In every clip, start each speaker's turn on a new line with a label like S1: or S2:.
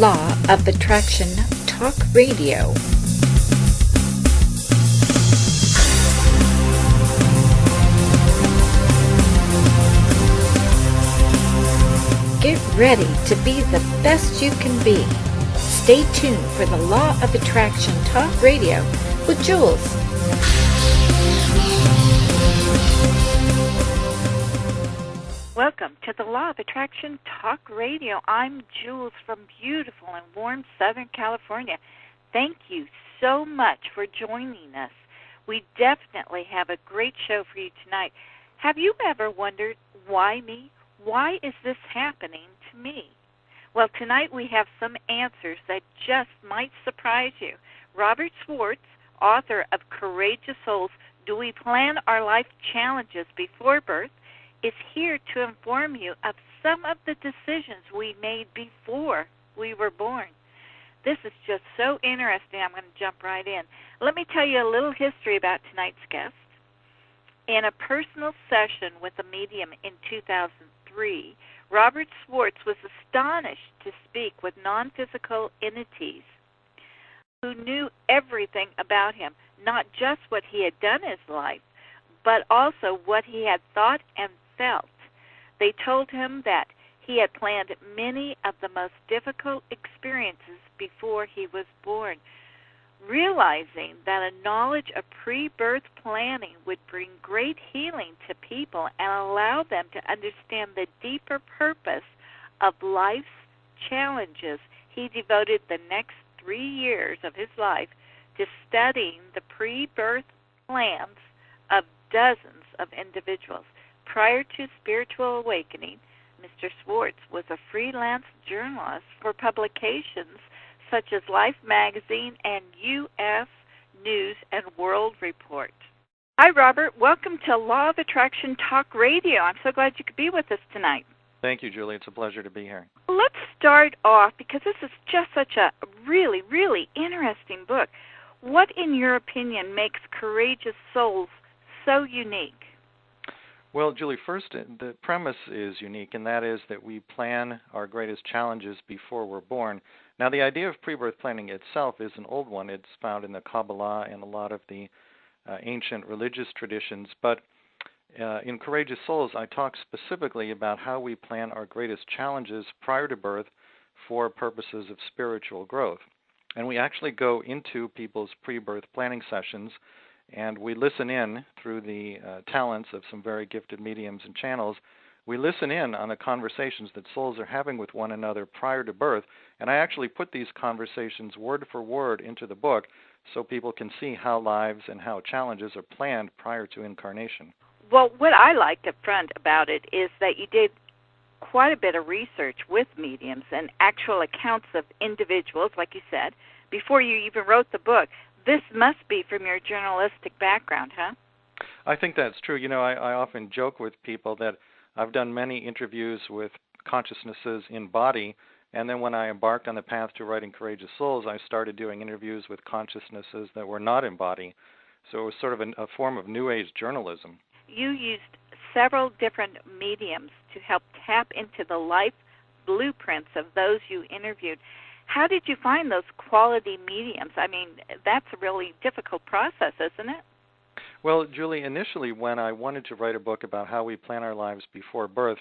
S1: Law of Attraction Talk Radio. Get ready to be the best you can be. Stay tuned for the Law of Attraction Talk Radio with Jules. Welcome to the Law of Attraction Talk Radio. I'm Jules from beautiful and warm Southern California. Thank you so much for joining us. We definitely have a great show for you tonight. Have you ever wondered, why me? Why is this happening to me? Well, tonight we have some answers that just might surprise you. Robert Schwartz, author of Courageous Souls, Do We Plan Our Life Challenges Before Birth?, is here to inform you of some of the decisions we made before we were born. This is just so interesting. I'm going to jump right in. Let me tell you a little history about tonight's guest. In a personal session with a medium in 2003, Robert Schwartz was astonished to speak with non-physical entities who knew everything about him, not just what he had done in his life, but also what he had thought and felt. They told him that he had planned many of the most difficult experiences before he was born. Realizing that a knowledge of pre-birth planning would bring great healing to people and allow them to understand the deeper purpose of life's challenges, he devoted the next 3 years of his life to studying the pre-birth plans of dozens of individuals. Prior to spiritual awakening, Mr. Schwartz was a freelance journalist for publications such as Life Magazine and U.S. News and World Report. Hi, Robert. Welcome to Law of Attraction Talk Radio. I'm so glad you could be with us tonight.
S2: Thank you, Julie. It's a pleasure to be here.
S1: Let's start off, because this is just such a really, really interesting book. What, in your opinion, makes Courageous Souls so unique?
S2: Well, Julie, first, the premise is unique, and that is that we plan our greatest challenges before we're born. Now, the idea of pre-birth planning itself is an old one. It's found in the Kabbalah and a lot of the ancient religious traditions. But in Courageous Souls, I talk specifically about how we plan our greatest challenges prior to birth for purposes of spiritual growth. And we actually go into people's pre-birth planning sessions, and we listen in through the talents of some very gifted mediums and channels. We listen in on the conversations that souls are having with one another prior to birth, and I actually put these conversations word for word into the book so people can see how lives and how challenges are planned prior to incarnation.
S1: Well, what I liked up front about it is that you did quite a bit of research with mediums and actual accounts of individuals, like you said, before you even wrote the book. This must be from your journalistic background, huh?
S2: I think that's true. You know, I often joke with people that I've done many interviews with consciousnesses in body, and then when I embarked on the path to writing Courageous Souls, I started doing interviews with consciousnesses that were not in body. So it was sort of a form of New Age journalism.
S1: You used several different mediums to help tap into the life blueprints of those you interviewed. How did you find those quality mediums? I mean, that's a really difficult process, isn't it?
S2: Well, Julie, initially when I wanted to write a book about how we plan our lives before birth,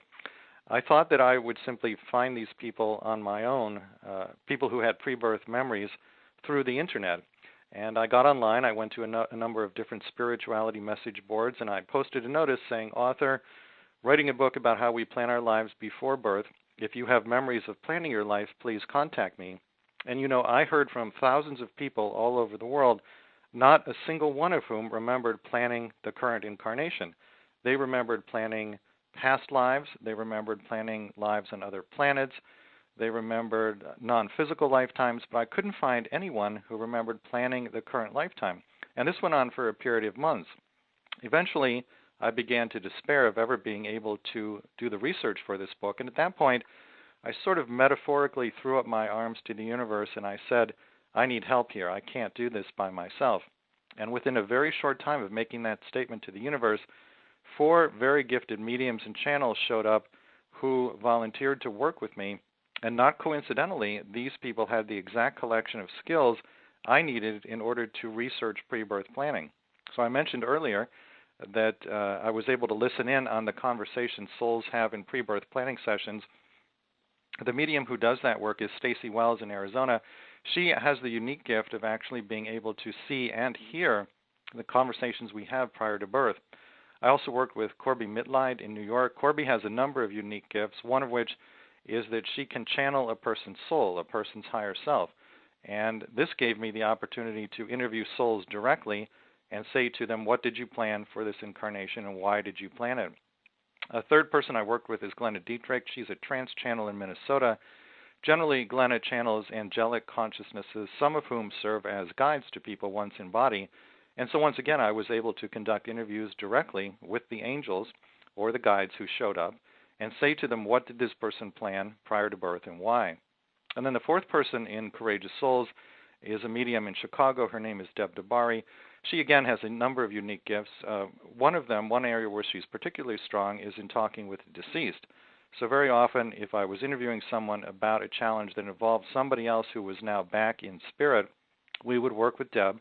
S2: I thought that I would simply find these people on my own, people who had pre-birth memories, through the Internet. And I got online, I went to a number of different spirituality message boards, and I posted a notice saying, author, writing a book about how we plan our lives before birth. If you have memories of planning your life, please contact me. And you know, I heard from thousands of people all over the world, not a single one of whom remembered planning the current incarnation. They remembered planning past lives. They remembered planning lives on other planets. They remembered non-physical lifetimes, but I couldn't find anyone who remembered planning the current lifetime. And this went on for a period of months. Eventually, I began to despair of ever being able to do the research for this book. And at that point, I sort of metaphorically threw up my arms to the universe and I said, I need help here. I can't do this by myself. And within a very short time of making that statement to the universe, 4 very gifted mediums and channels showed up who volunteered to work with me And not coincidentally, these people had the exact collection of skills I needed in order to research pre-birth planning. So I mentioned earlier that I was able to listen in on the conversations souls have in pre-birth planning sessions. The medium who does that work is Stacy Wells in Arizona. She has the unique gift of actually being able to see and hear the conversations we have prior to birth. I also worked with Corby Mitleid in New York. Corby has a number of unique gifts, one of which is that she can channel a person's soul, a person's higher self. And this gave me the opportunity to interview souls directly and say to them, what did you plan for this incarnation and why did you plan it? A third person I worked with is Glenna Dietrich. She's a trance channel in Minnesota. Generally, Glenna channels angelic consciousnesses, some of whom serve as guides to people once in body. And so once again, I was able to conduct interviews directly with the angels or the guides who showed up and say to them, what did this person plan prior to birth and why? And then the fourth person in Courageous Souls is a medium in Chicago. Her name is Deb Dabari. She, again, has a number of unique gifts. One of them, one area where she's particularly strong, is in talking with the deceased. So very often, if I was interviewing someone about a challenge that involved somebody else who was now back in spirit, we would work with Deb.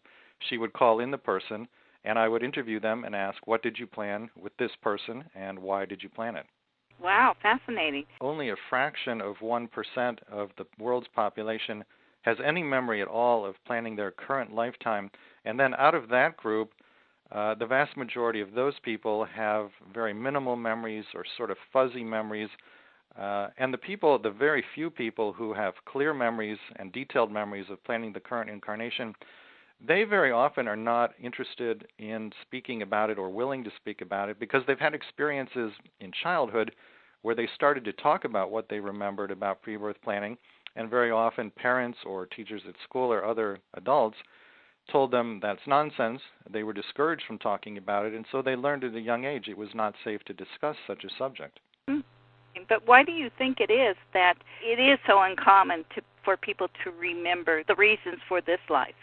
S2: She would call in the person, and I would interview them and ask, what did you plan with this person, and why did you plan it?
S1: Wow, fascinating.
S2: Only a fraction of 1% of the world's population has any memory at all of planning their current lifetime. And then out of that group, the vast majority of those people have very minimal memories or sort of fuzzy memories. And the very few people who have clear memories and detailed memories of planning the current incarnation, they very often are not interested in speaking about it or willing to speak about it because they've had experiences in childhood where they started to talk about what they remembered about pre-birth planning, and very often parents or teachers at school or other adults told them that's nonsense. They were discouraged from talking about it, and so they learned at a young age it was not safe to discuss such a subject.
S1: But why do you think it is that it is so uncommon for people to remember the reasons for this life?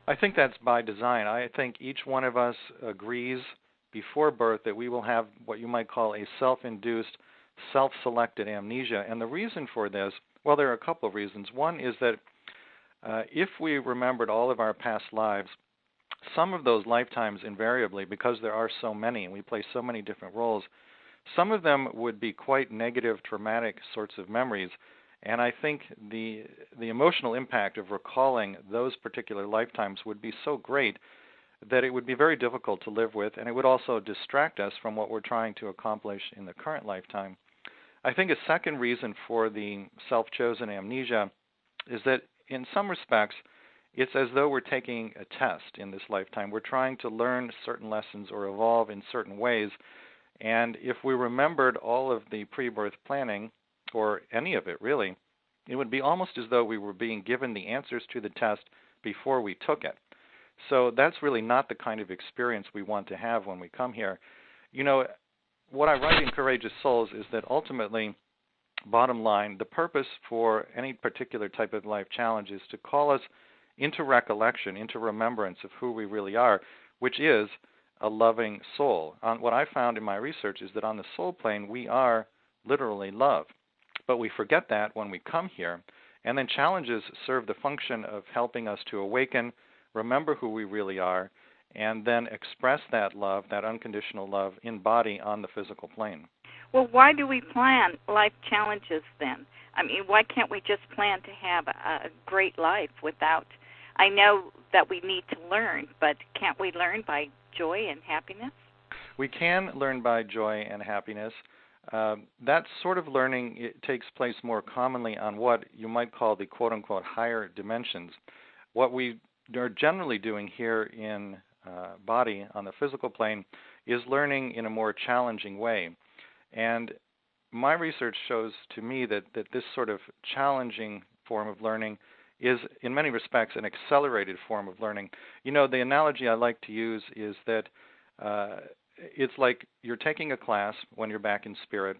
S2: I think that's by design. I think each one of us agrees before birth that we will have what you might call a self-induced, self-selected amnesia. And the reason for this, well, there are a couple of reasons. One is that if we remembered all of our past lives, some of those lifetimes invariably, because there are so many and we play so many different roles, some of them would be quite negative, traumatic sorts of memories. And I think the emotional impact of recalling those particular lifetimes would be so great that it would be very difficult to live with, and it would also distract us from what we're trying to accomplish in the current lifetime. I think a second reason for the self-chosen amnesia is that in some respects, it's as though we're taking a test in this lifetime. We're trying to learn certain lessons or evolve in certain ways, and if we remembered all of the pre-birth planning, or any of it really, it would be almost as though we were being given the answers to the test before we took it. So that's really not the kind of experience we want to have when we come here. You know, what I write in Courageous Souls is that ultimately, bottom line, the purpose for any particular type of life challenge is to call us into recollection, into remembrance of who we really are, which is a loving soul. What I found in my research is that on the soul plane, we are literally love. But we forget that when we come here, and then challenges serve the function of helping us to awaken, remember who we really are, and then express that love, that unconditional love, in body on the physical plane.
S1: Well, why do we plan life challenges then? I mean, why can't we just plan to have a great life without, I know that we need to learn, but can't we learn by joy and happiness?
S2: We can learn by joy and happiness. That sort of learning, it takes place more commonly on what you might call the quote-unquote higher dimensions. What we are generally doing here in body on the physical plane is learning in a more challenging way. And my research shows to me that this sort of challenging form of learning is, in many respects, an accelerated form of learning. You know, the analogy I like to use is that it's like you're taking a class when you're back in spirit,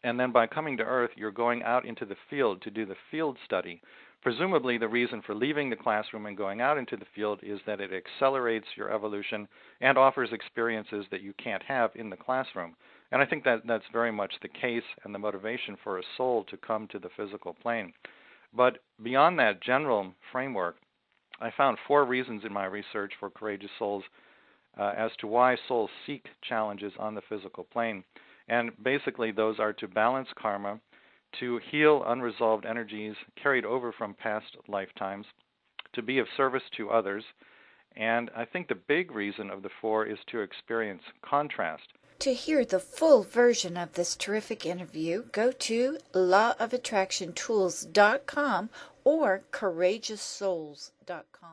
S2: and then by coming to Earth, you're going out into the field to do the field study. Presumably, the reason for leaving the classroom and going out into the field is that it accelerates your evolution and offers experiences that you can't have in the classroom. And I think that that's very much the case and the motivation for a soul to come to the physical plane. But beyond that general framework, I found 4 reasons in my research for courageous souls as to why souls seek challenges on the physical plane. And basically, those are to balance karma, to heal unresolved energies carried over from past lifetimes, to be of service to others, and I think the big reason of the 4 is to experience contrast.
S3: To hear the full version of this terrific interview, go to lawofattractiontools.com or courageoussouls.com.